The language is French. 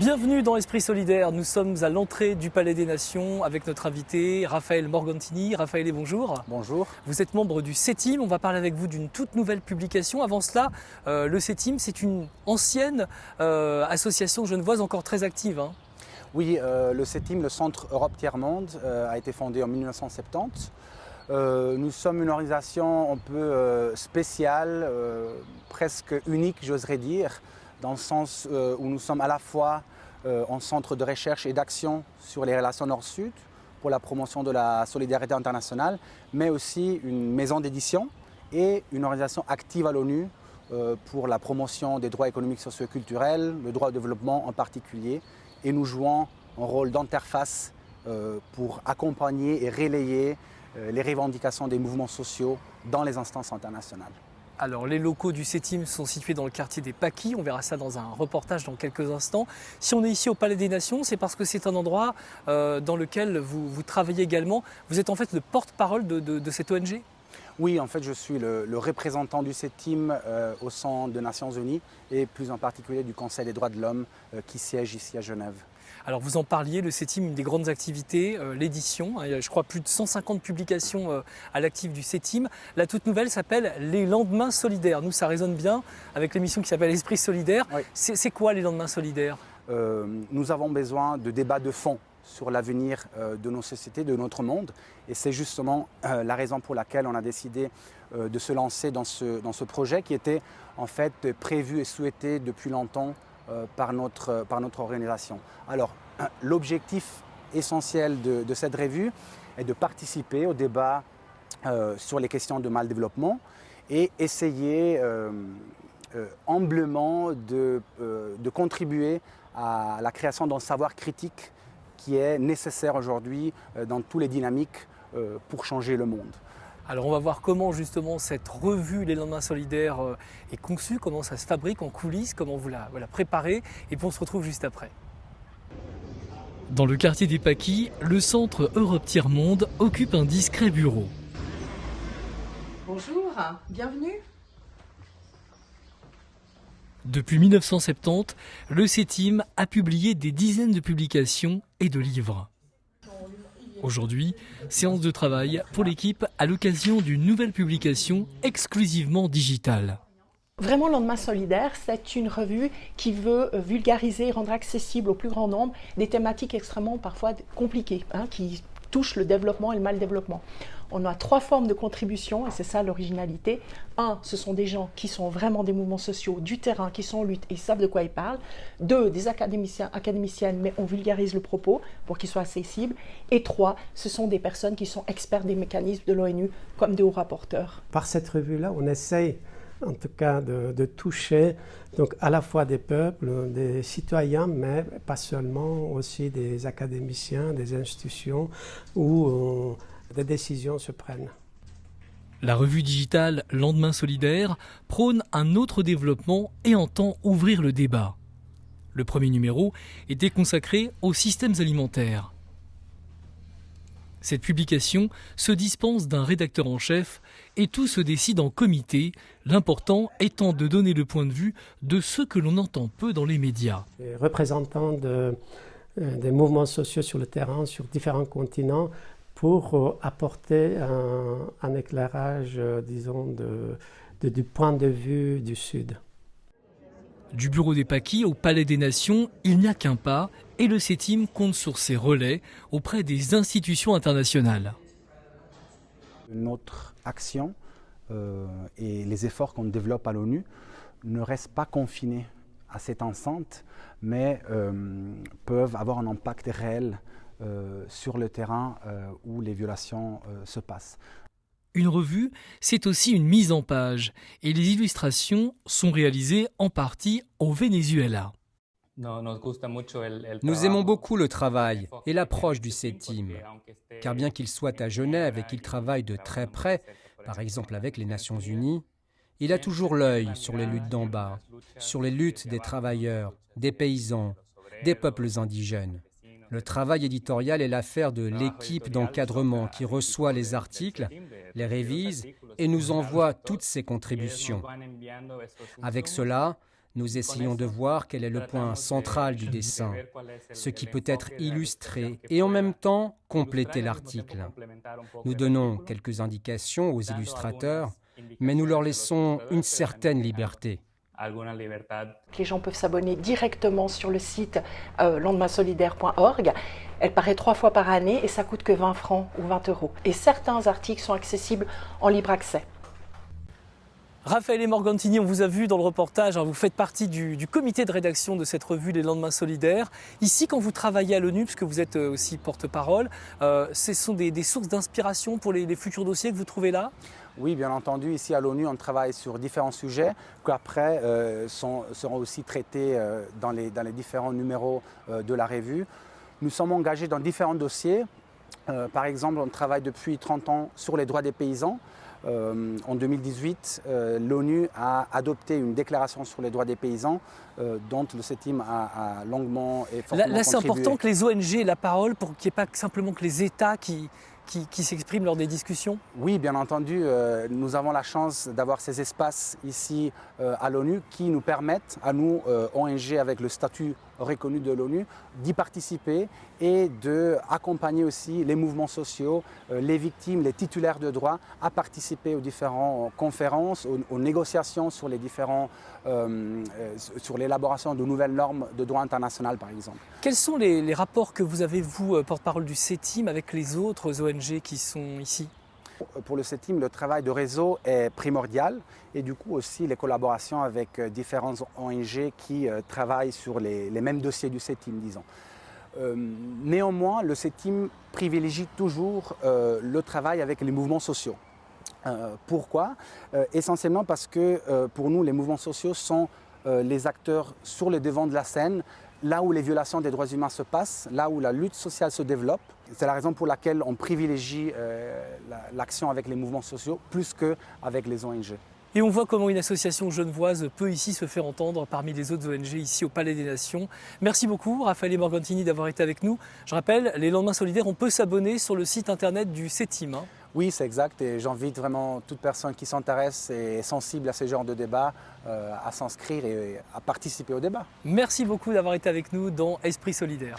Bienvenue dans Esprit Solidaire. Nous sommes à l'entrée du Palais des Nations avec notre invité Raphaël Morgantini. Raphaël, bonjour. Bonjour. Vous êtes membre du CETIM. On va parler avec vous d'une toute nouvelle publication. Avant cela, le CETIM, c'est une ancienne association genevoise encore très active. Oui, le CETIM, le Centre Europe Tiers-Monde, a été fondé en 1970. Nous sommes une organisation un peu spéciale, presque unique, j'oserais dire, dans le sens où nous sommes à la fois un centre de recherche et d'action sur les relations Nord-Sud pour la promotion de la solidarité internationale, mais aussi une maison d'édition et une organisation active à l'ONU pour la promotion des droits économiques, sociaux et culturels, le droit au développement en particulier. Et nous jouons un rôle d'interface pour accompagner et relayer les revendications des mouvements sociaux dans les instances internationales. Alors, les locaux du CETIM sont situés dans le quartier des Paquis. On verra ça dans un reportage dans quelques instants. Si on est ici au Palais des Nations, c'est parce que c'est un endroit dans lequel vous travaillez également. Vous êtes en fait le porte-parole de cette ONG ? Oui, en fait, je suis le représentant du CETIM au sein des Nations Unies et plus en particulier du Conseil des droits de l'homme qui siège ici à Genève. Alors vous en parliez, le CETIM, une des grandes activités, l'édition. Il y a, je crois, plus de 150 publications à l'actif du CETIM. La toute nouvelle s'appelle Les Lendemains Solidaires. Nous, ça résonne bien avec l'émission qui s'appelle Esprit Solidaire. Oui. C'est quoi les Lendemains Solidaires ? Nous avons besoin de débats de fond sur l'avenir de nos sociétés, de notre monde. Et c'est justement la raison pour laquelle on a décidé de se lancer dans ce projet qui était en fait prévu et souhaité depuis longtemps par notre organisation. Alors, l'objectif essentiel de cette revue est de participer au débat sur les questions de mal-développement et essayer humblement de contribuer à la création d'un savoir critique qui est nécessaire aujourd'hui dans toutes les dynamiques pour changer le monde. Alors on va voir comment justement cette revue Les Lendemains Solidaires est conçue, comment ça se fabrique en coulisses, comment vous la préparez, et puis on se retrouve juste après. Dans le quartier des Paquis, le Centre Europe Tiers-Monde occupe un discret bureau. Bonjour, bienvenue. Depuis 1970, le CETIM a publié des dizaines de publications et de livres. Aujourd'hui, séance de travail pour l'équipe à l'occasion d'une nouvelle publication exclusivement digitale. Vraiment, Lendemain Solidaire, c'est une revue qui veut vulgariser, rendre accessible au plus grand nombre des thématiques extrêmement parfois compliquées, qui touchent le développement et le mal-développement. On a 3 formes de contribution et c'est ça l'originalité. 1, ce sont des gens qui sont vraiment des mouvements sociaux, du terrain, qui sont en lutte et savent de quoi ils parlent. 2, des académiciens, académiciennes, mais on vulgarise le propos pour qu'il soit accessible. Et 3, ce sont des personnes qui sont experts des mécanismes de l'ONU comme des hauts rapporteurs. Par cette revue-là, on essaye en tout cas de toucher donc à la fois des peuples, des citoyens, mais pas seulement, aussi des académiciens, des institutions où des décisions se prennent. La revue digitale Lendemain Solidaire prône un autre développement et entend ouvrir le débat. Le premier numéro était consacré aux systèmes alimentaires. Cette publication se dispense d'un rédacteur en chef et tout se décide en comité, l'important étant de donner le point de vue de ceux que l'on entend peu dans les médias. Les représentants des mouvements sociaux sur le terrain, sur différents continents, pour apporter un éclairage, disons, du point de vue du Sud. Du bureau des Paquis au Palais des Nations, il n'y a qu'un pas et le CETIM compte sur ses relais auprès des institutions internationales. Notre action et les efforts qu'on développe à l'ONU ne restent pas confinés à cette enceinte, mais peuvent avoir un impact réel sur le terrain où les violations se passent. Une revue, c'est aussi une mise en page et les illustrations sont réalisées en partie au Venezuela. Nous aimons beaucoup le travail et l'approche du CETIM, car bien qu'il soit à Genève et qu'il travaille de très près, par exemple avec les Nations Unies, il a toujours l'œil sur les luttes d'en bas, sur les luttes des travailleurs, des paysans, des peuples indigènes. Le travail éditorial est l'affaire de l'équipe d'encadrement qui reçoit les articles, les révise et nous envoie toutes ses contributions. Avec cela, Nous essayons de voir quel est le point central du dessin, ce qui peut être illustré et en même temps compléter l'article. Nous donnons quelques indications aux illustrateurs, mais nous leur laissons une certaine liberté. Les gens peuvent s'abonner directement sur le site lendemainsolidaire.org. Elle paraît 3 fois par année et ça coûte que 20 francs ou 20 €. Et certains articles sont accessibles en libre accès. Raphaël Morgantini, on vous a vu dans le reportage, hein, vous faites partie du comité de rédaction de cette revue Les Lendemains Solidaires. Ici, quand vous travaillez à l'ONU, puisque vous êtes aussi porte-parole, ce sont des sources d'inspiration pour les futurs dossiers que vous trouvez là? Oui, bien entendu, ici à l'ONU, on travaille sur différents sujets qui après seront aussi traités dans les différents numéros de la revue. Nous sommes engagés dans différents dossiers. Par exemple, on travaille depuis 30 ans sur les droits des paysans. En 2018, l'ONU a adopté une déclaration sur les droits des paysans dont le CETIM a longuement et fortement contribué. Là, c'est important que les ONG aient la parole pour qu'il n'y ait pas simplement que les États qui s'expriment lors des discussions? Oui, bien entendu, nous avons la chance d'avoir ces espaces ici à l'ONU qui nous permettent, à nous, ONG avec le statut reconnu de l'ONU, d'y participer et d'accompagner aussi les mouvements sociaux, les victimes, les titulaires de droits à participer aux différentes conférences, aux négociations sur les différents, sur l'élaboration de nouvelles normes de droit international par exemple. Quels sont les rapports que vous avez, vous, porte-parole du CETIM, avec les autres ONG qui sont ici? Pour le CETIM, le travail de réseau est primordial et du coup aussi les collaborations avec différentes ONG qui travaillent sur les mêmes dossiers du CETIM, disons. Néanmoins, le CETIM privilégie toujours le travail avec les mouvements sociaux. Pourquoi? Essentiellement parce que pour nous, les mouvements sociaux sont les acteurs sur le devant de la scène, là où les violations des droits humains se passent, là où la lutte sociale se développe. C'est la raison pour laquelle on privilégie l'action avec les mouvements sociaux plus qu'avec les ONG. Et on voit comment une association genevoise peut ici se faire entendre parmi les autres ONG ici au Palais des Nations. Merci beaucoup Raphaël Morgantini d'avoir été avec nous. Je rappelle, les Lendemains Solidaires, on peut s'abonner sur le site internet du CETIM. Hein. Oui, c'est exact et j'invite vraiment toute personne qui s'intéresse et est sensible à ce genre de débat à s'inscrire et à participer au débat. Merci beaucoup d'avoir été avec nous dans Esprit Solidaire.